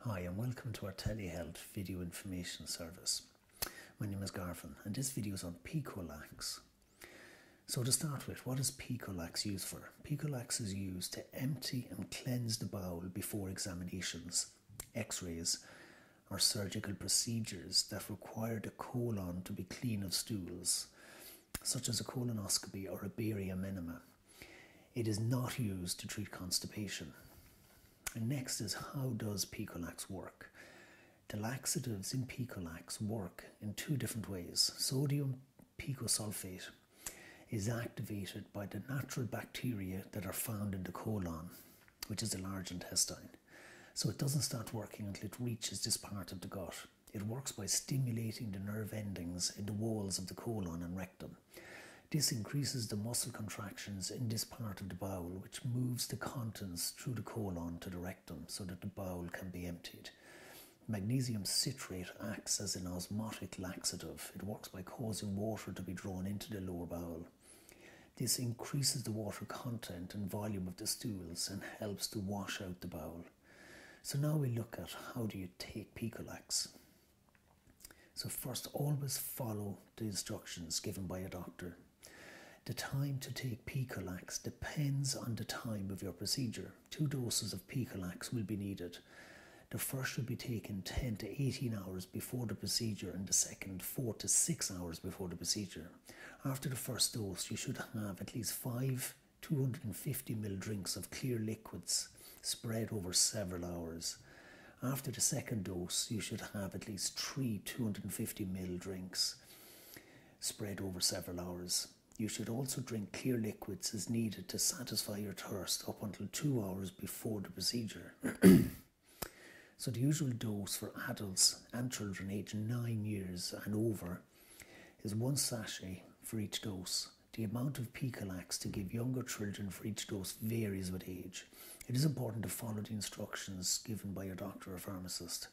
Hi and welcome to our telehealth video information service. My name is Garvin and this video is on Picolax. So to start with, what is Picolax used for? Picolax is used to empty and cleanse the bowel before examinations, x-rays or surgical procedures that require the colon to be clean of stools, such as a colonoscopy or a barium enema. It is not used to treat constipation. And next is, how does Picolax work? The laxatives in Picolax work in two different ways. Sodium picosulfate is activated by the natural bacteria that are found in the colon, which is the large intestine. So it doesn't start working until it reaches this part of the gut. It works by stimulating the nerve endings in the walls of the colon and rectum. This increases the muscle contractions in this part of the bowel, which moves the contents through the colon to the rectum so that the bowel can be emptied. Magnesium citrate acts as an osmotic laxative. It works by causing water to be drawn into the lower bowel. This increases the water content and volume of the stools and helps to wash out the bowel. So now we look at, how do you take Picolax? So first, always follow the instructions given by a doctor. The time to take Picolax depends on the time of your procedure. 2 doses of Picolax will be needed. The first should be taken 10 to 18 hours before the procedure and the second 4 to 6 hours before the procedure. After the first dose, you should have at least 5 250ml drinks of clear liquids spread over several hours. After the second dose, you should have at least 3 250ml drinks spread over several hours. You should also drink clear liquids as needed to satisfy your thirst up until 2 hours before the procedure. So the usual dose for adults and children aged 9 years and over is 1 sachet for each dose. The amount of Picolax to give younger children for each dose varies with age. It is important to follow the instructions given by your doctor or pharmacist.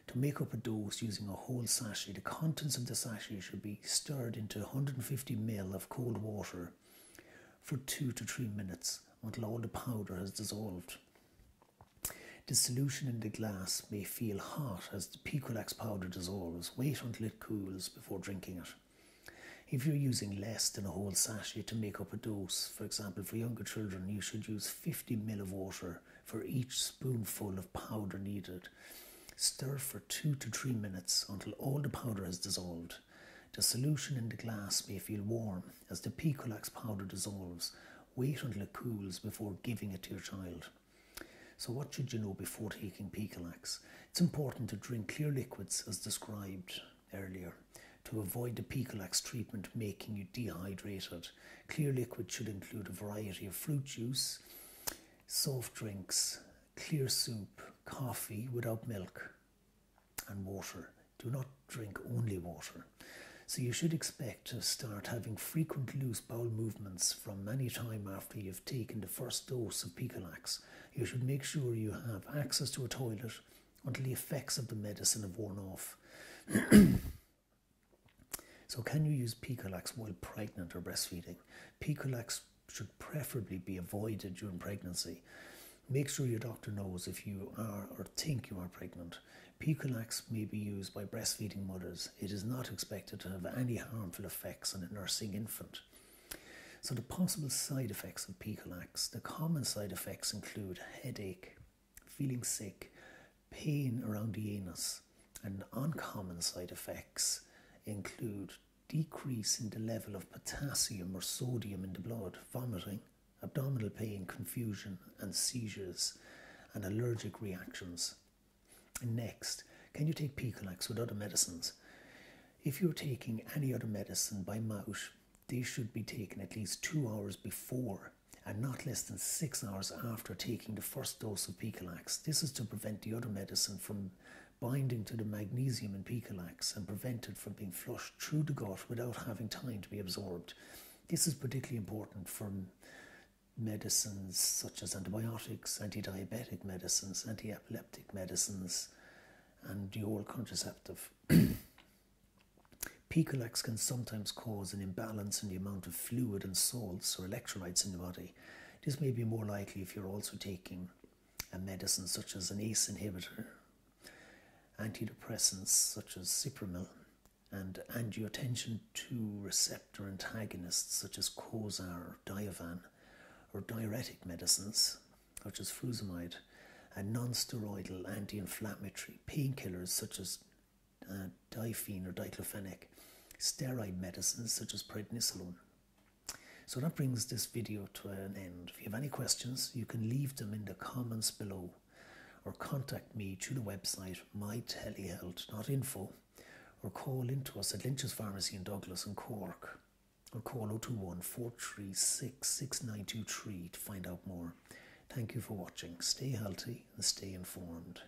To make up a dose using a whole sachet, the contents of the sachet should be stirred into 150ml of cold water for 2 to 3 minutes until all the powder has dissolved. The solution in the glass may feel hot as the Picolax powder dissolves. Wait until it cools before drinking it. If you're using less than a whole sachet to make up a dose, for example for younger children, you should use 50ml of water for each spoonful of powder needed. Stir for 2 to 3 minutes until all the powder has dissolved. The solution in the glass may feel warm as the Picolax powder dissolves. Wait until it cools before giving it to your child. So what should you know before taking Picolax? It's important to drink clear liquids as described earlier to avoid the Picolax treatment making you dehydrated. Clear liquid should include a variety of fruit juice, soft drinks, clear soup, coffee without milk, and water. Do not drink only water. So you should expect to start having frequent loose bowel movements from any time after you've taken the first dose of Picolax. You should make sure you have access to a toilet until the effects of the medicine have worn off. So can you use Picolax while pregnant or breastfeeding? Picolax should preferably be avoided during pregnancy. Make sure your doctor knows if you are or think you are pregnant. Picolax may be used by breastfeeding mothers. It is not expected to have any harmful effects on a nursing infant. So the possible side effects of Picolax. The common side effects include headache, feeling sick, pain around the anus, and uncommon side effects include decrease in the level of potassium or sodium in the blood, vomiting, abdominal pain, confusion and seizures, and allergic reactions. And next, can you take Picolax with other medicines? If you're taking any other medicine by mouth, they should be taken at least 2 hours before and not less than 6 hours after taking the first dose of Picolax. This is to prevent the other medicine from binding to the magnesium in Picolax and prevent it from being flushed through the gut without having time to be absorbed. This is particularly important for medicines such as antibiotics, anti-diabetic medicines, anti-epileptic medicines, and the oral contraceptive. Picolax can sometimes cause an imbalance in the amount of fluid and salts or electrolytes in the body. This may be more likely if you're also taking a medicine such as an ACE inhibitor antidepressants such as Cipramil, and angiotensin II receptor antagonists such as Cosar or Diovan, or diuretic medicines such as furosemide, and non-steroidal anti-inflammatory painkillers such as diphene or diclofenac, steroid medicines such as prednisolone. So that brings this video to an end. If you have any questions, you can leave them in the comments below, or contact me through the website mytelehealth.info, or call into us at Lynch's Pharmacy in Douglas and Cork, or call 021 436 6923 to find out more. Thank you for watching. Stay healthy and stay informed.